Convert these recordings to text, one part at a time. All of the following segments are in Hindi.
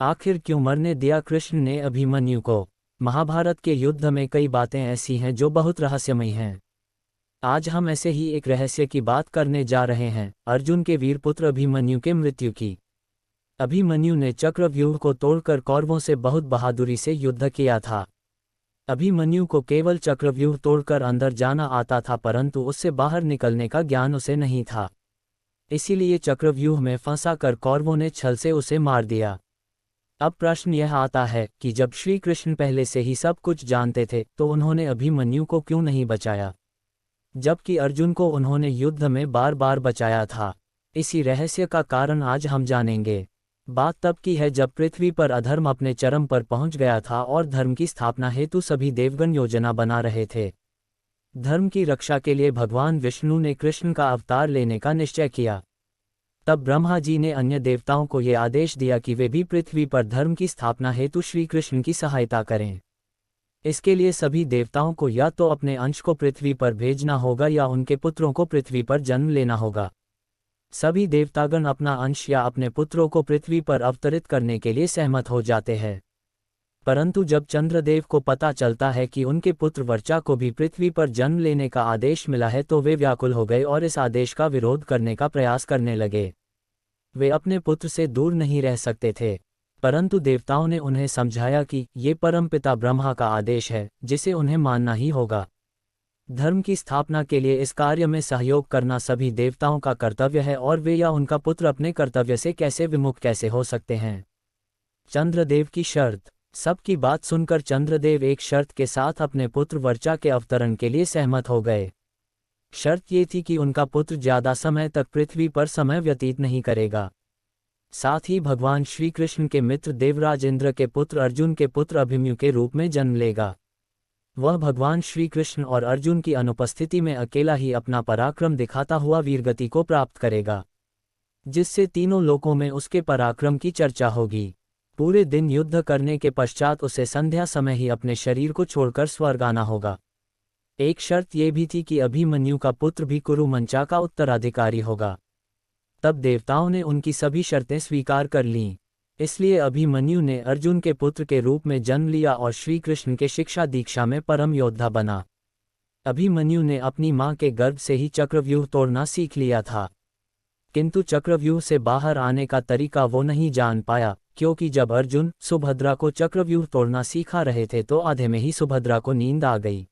आखिर क्यों मरने दिया कृष्ण ने अभिमन्यु को? महाभारत के युद्ध में कई बातें ऐसी हैं जो बहुत रहस्यमयी हैं। आज हम ऐसे ही एक रहस्य की बात करने जा रहे हैं, अर्जुन के वीरपुत्र अभिमन्यु के मृत्यु की। अभिमन्यु ने चक्रव्यूह को तोड़कर कौरवों से बहुत बहादुरी से युद्ध किया था। अभिमन्यु को केवल चक्रव्यूह तोड़कर अंदर जाना आता था, परंतु उससे बाहर निकलने का ज्ञान उसे नहीं था। इसीलिए चक्रव्यूह में फंसा कर कौरवों ने छल से उसे मार दिया। अब प्रश्न यह आता है कि जब श्री कृष्ण पहले से ही सब कुछ जानते थे तो उन्होंने अभिमन्यु को क्यों नहीं बचाया, जबकि अर्जुन को उन्होंने युद्ध में बार बार बचाया था। इसी रहस्य का कारण आज हम जानेंगे। बात तब की है जब पृथ्वी पर अधर्म अपने चरम पर पहुंच गया था और धर्म की स्थापना हेतु सभी देवगण योजना बना रहे थे। धर्म की रक्षा के लिए भगवान विष्णु ने कृष्ण का अवतार लेने का निश्चय किया। तब ब्रह्मा जी ने अन्य देवताओं को ये आदेश दिया कि वे भी पृथ्वी पर धर्म की स्थापना हेतु श्री कृष्ण की सहायता करें। इसके लिए सभी देवताओं को या तो अपने अंश को पृथ्वी पर भेजना होगा या उनके पुत्रों को पृथ्वी पर जन्म लेना होगा। सभी देवतागण अपना अंश या अपने पुत्रों को पृथ्वी पर अवतरित करने के लिए सहमत हो जाते हैं। परंतु जब चंद्रदेव को पता चलता है कि उनके पुत्र वर्चा को भी पृथ्वी पर जन्म लेने का आदेश मिला है तो वे व्याकुल हो गए और इस आदेश का विरोध करने का प्रयास करने लगे। वे अपने पुत्र से दूर नहीं रह सकते थे, परंतु देवताओं ने उन्हें समझाया कि ये परमपिता ब्रह्मा का आदेश है जिसे उन्हें मानना ही होगा। धर्म की स्थापना के लिए इस कार्य में सहयोग करना सभी देवताओं का कर्तव्य है और वे या उनका पुत्र अपने कर्तव्य से कैसे विमुख कैसे हो सकते हैं। चंद्रदेव की शर्त। सबकी बात सुनकर चंद्रदेव एक शर्त के साथ अपने पुत्र वर्चा के अवतरण के लिए सहमत हो गए। शर्त ये थी कि उनका पुत्र ज्यादा समय तक पृथ्वी पर समय व्यतीत नहीं करेगा। साथ ही भगवान श्री कृष्ण के मित्र देवराज इंद्र के पुत्र अर्जुन के पुत्र अभिमन्यु के रूप में जन्म लेगा। वह भगवान श्री कृष्ण और अर्जुन की अनुपस्थिति में अकेला ही अपना पराक्रम दिखाता हुआ वीरगति को प्राप्त करेगा, जिससे तीनों लोकों में उसके पराक्रम की चर्चा होगी। पूरे दिन युद्ध करने के पश्चात उसे संध्या समय ही अपने शरीर को छोड़कर स्वर्ग आना होगा। एक शर्त यह भी थी कि अभिमन्यु का पुत्र भी कुरुमंचा का उत्तराधिकारी होगा। तब देवताओं ने उनकी सभी शर्तें स्वीकार कर लीं। इसलिए अभिमन्यु ने अर्जुन के पुत्र के रूप में जन्म लिया और श्री कृष्ण के शिक्षा दीक्षा में परम योद्धा बना। अभिमन्यु ने अपनी मां के गर्भ से ही चक्रव्यूह तोड़ना सीख लिया था, किंतु चक्रव्यूह से बाहर आने का तरीका वो नहीं जान पाया, क्योंकि जब अर्जुन सुभद्रा को चक्रव्यूह तोड़ना सिखा रहे थे तो आधे में ही सुभद्रा को नींद आ गई।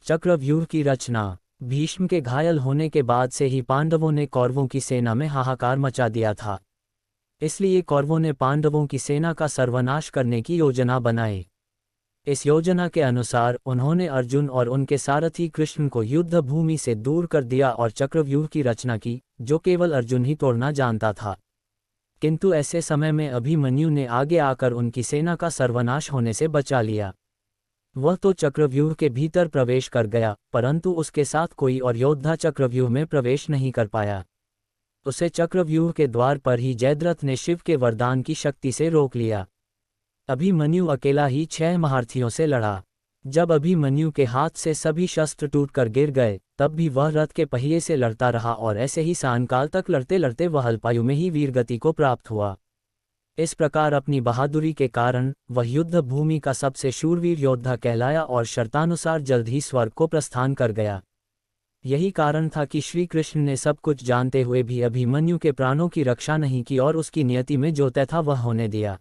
चक्रव्यूह की रचना। भीष्म के घायल होने के बाद से ही पांडवों ने कौरवों की सेना में हाहाकार मचा दिया था। इसलिए कौरवों ने पांडवों की सेना का सर्वनाश करने की योजना बनाई। इस योजना के अनुसार उन्होंने अर्जुन और उनके सारथी कृष्ण को युद्ध भूमि से दूर कर दिया और चक्रव्यूह की रचना की, जो केवल अर्जुन ही तोड़ना जानता था। किंतु ऐसे समय में अभिमन्यु ने आगे आकर उनकी सेना का सर्वनाश होने से बचा लिया। वह तो चक्रव्यूह के भीतर प्रवेश कर गया, परंतु उसके साथ कोई और योद्धा चक्रव्यूह में प्रवेश नहीं कर पाया। उसे चक्रव्यूह के द्वार पर ही जयद्रथ ने शिव के वरदान की शक्ति से रोक लिया। अभिमन्यु अकेला ही 6 महारथियों से लड़ा। जब अभिमन्यु के हाथ से सभी शस्त्र टूटकर गिर गए, तब भी वह रथ के पहिए से लड़ता रहा और ऐसे ही सायंकाल तक लड़ते लड़ते वह अल्पायु में ही वीरगति को प्राप्त हुआ। इस प्रकार अपनी बहादुरी के कारण वह युद्ध भूमि का सबसे शूरवीर योद्धा कहलाया और शर्तानुसार जल्द ही स्वर्ग को प्रस्थान कर गया। यही कारण था कि श्री कृष्ण ने सब कुछ जानते हुए भी अभिमन्यु के प्राणों की रक्षा नहीं की और उसकी नियति में जो तय था वह होने दिया।